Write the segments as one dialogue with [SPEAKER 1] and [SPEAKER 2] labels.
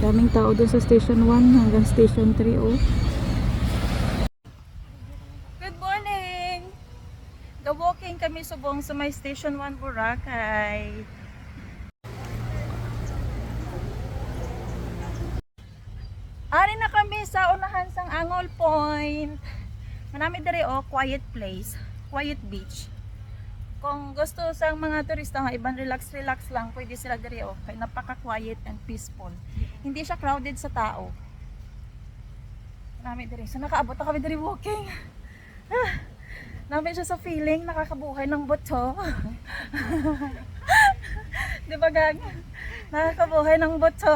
[SPEAKER 1] Daming tao doon sa station 1 hanggang station 3 oh. Good morning! Ga-walking kami subong sa may station 1 Boracay. Ari na kami sa unahan sang Angol Point. Manami diri oh, quiet place, quiet beach. Kung gusto sang mga turista nga ibang relax lang, pwede sila diri oh. Kay napaka-quiet and peaceful. Hindi siya crowded sa tao. Manami diri. So nakaabot na kami diri walking. Namin siya sa feeling nakakabuhay ng buto. Di ba gang? Nakakabuhay ng buto.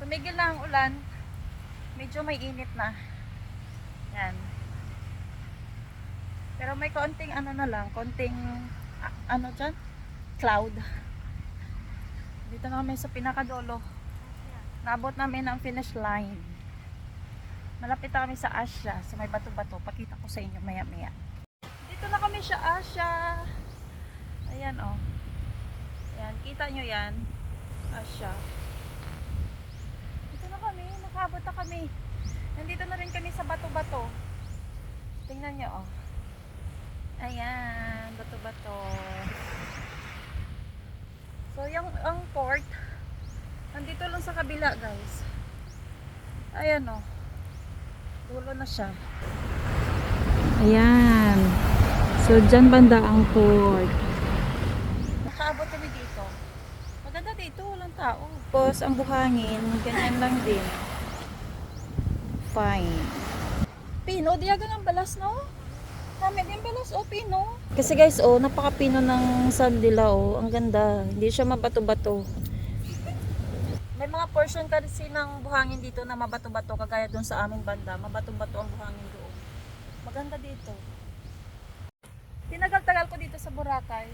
[SPEAKER 1] Tumigil na ang ulan. Medyo may init na. Yan. Pero may konting ano na lang, konting ano dyan? Cloud. Dito na kami sa pinakadolo. Naabot namin ang finish line. Malapit na kami sa Asia, sa may bato-bato. Pakita ko sa inyo maya-maya. Dito na kami sa Asia. Ayan oh. Ayan, kita nyo yan. Asia. Dito na kami, nakaabot na kami. Nandito na rin kami sa bato-bato. Tingnan nyo oh. Ayan, bato-bato. So, ang port, nandito lang sa kabila, guys. Ayan, oh. Dulo na siya. Ayan. So, dyan banda ang port. Nakaabot kami dito. Maganda dito, walang tao. Tapos, ang buhangin, ganyan lang din. Fine. Pino, diyagan ang balas, no? Namin din balas, oh, pino. Kasi guys, oh, napaka-pino ng sand nila, oh. Ang ganda. Hindi siya mabato-bato. May mga portion kasi ng buhangin dito na mabato-bato, kagaya doon sa aming banda. Mabato-bato ang buhangin doon. Maganda dito. Tinagal-tagal ko dito sa Boracay.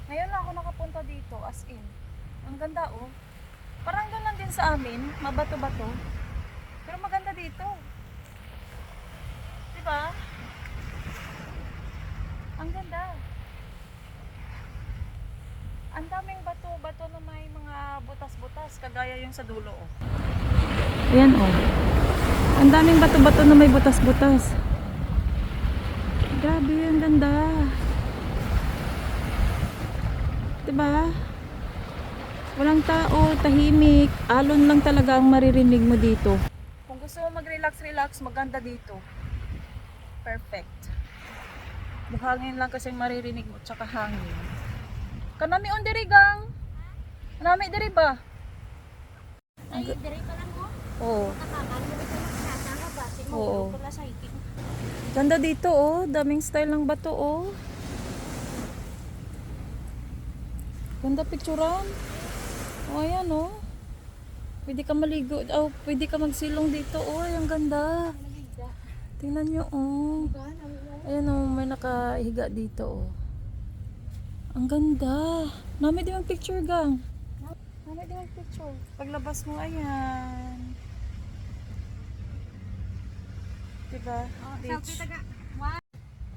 [SPEAKER 1] Ngayon lang ako nakapunta dito, as in. Ang ganda, oh. Parang doon lang din sa amin, mabato-bato. Pero maganda dito. Diba? Ang ganda. Ang daming bato-bato na may mga butas-butas, kagaya yung sa dulo, oh. Ayan, oh. Ang daming bato-bato na may butas-butas. Grabe, ang ganda. Diba? Walang tao, tahimik. Alon lang talaga ang maririnig mo dito. Kung gusto mo mag-relax, maganda dito. Perfect. Buhangin lang kasi maririnig mo, tsaka hangin. Kanami on diri gang. Kanami diri ba?
[SPEAKER 2] Ay, diri ka lang mo?
[SPEAKER 1] Oo.
[SPEAKER 2] Nakakan mo ito magsasama ba?
[SPEAKER 1] Oo.
[SPEAKER 2] Pula sa hiking.
[SPEAKER 1] Ganda dito oh, daming style ng bato oh. Ganda picturean. Oh, ayan oh. Pwede ka maligo, oh, pwede ka magsilong dito oh, ang ganda. Tingnan nyo oh. Ayan oh, may nakahiga dito oh. Ang ganda. Nami din ang picture gang. Nami din ang picture. Paglabas mo ayan. Diba? Beach.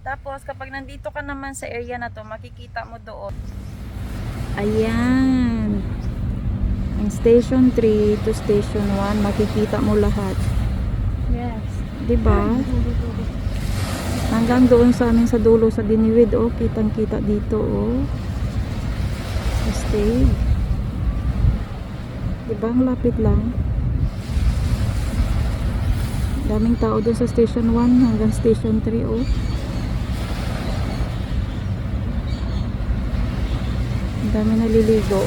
[SPEAKER 1] Tapos kapag nandito ka naman sa area na to, makikita mo doon. Ayan. Ang station 3 to station 1, makikita mo lahat.
[SPEAKER 2] Yes.
[SPEAKER 1] Diba? Hanggang doon sa amin sa dulo sa Diniwid, oh, kitang-kita dito, oh. Sa stage. Diba, ang lapit lang. Daming tao doon sa station 1 hanggang station 3, oh. Ang dami naliligo.